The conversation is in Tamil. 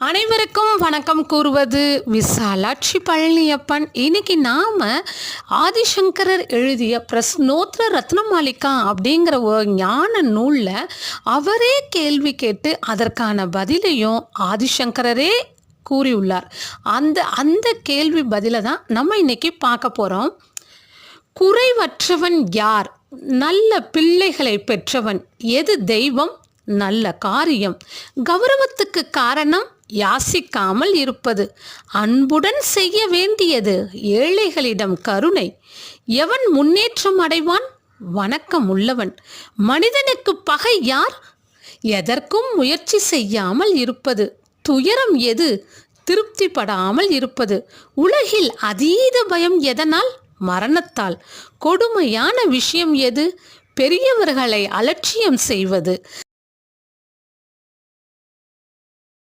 அனைவருக்கும் வணக்கம் கூறுவது விசாலாட்சி பழனியப்பன். இன்னைக்கு நாம் ஆதிசங்கரர் எழுதிய பிரஸ்னோத்திர ரத்னமாலிகா அப்படிங்கிற ஒரு ஞான நூலில் அவரே கேள்வி கேட்டு அதற்கான பதிலையும் ஆதிசங்கரரே கூறியுள்ளார். அந்த கேள்வி பதிலை தான் நம்ம இன்னைக்கு பார்க்க போகிறோம். குறைவற்றவன் யார்? நல்ல பிள்ளைகளை பெற்றவன். எது தெய்வம்? நல்ல காரியம். கௌரவத்துக்கு காரணம் யாசிக்காமல் இருப்பது. அன்புடன் செய்ய வேண்டியது. ஏழைகளிடம் கருணை. எவன் முன்னேற்றம் அடைவான்? வணக்கம் உள்ளவன். மனிதனுக்கு பகை யார்? எதற்கும் முயற்சி செய்யாமல் இருப்பது. துயரம் எது? திருப்திப்படாமல் இருப்பது. உலகில் அதீத பயம் எதனால்? மரணத்தால். கொடுமையான விஷயம் எது? பெரியவர்களை அலட்சியம் செய்வது.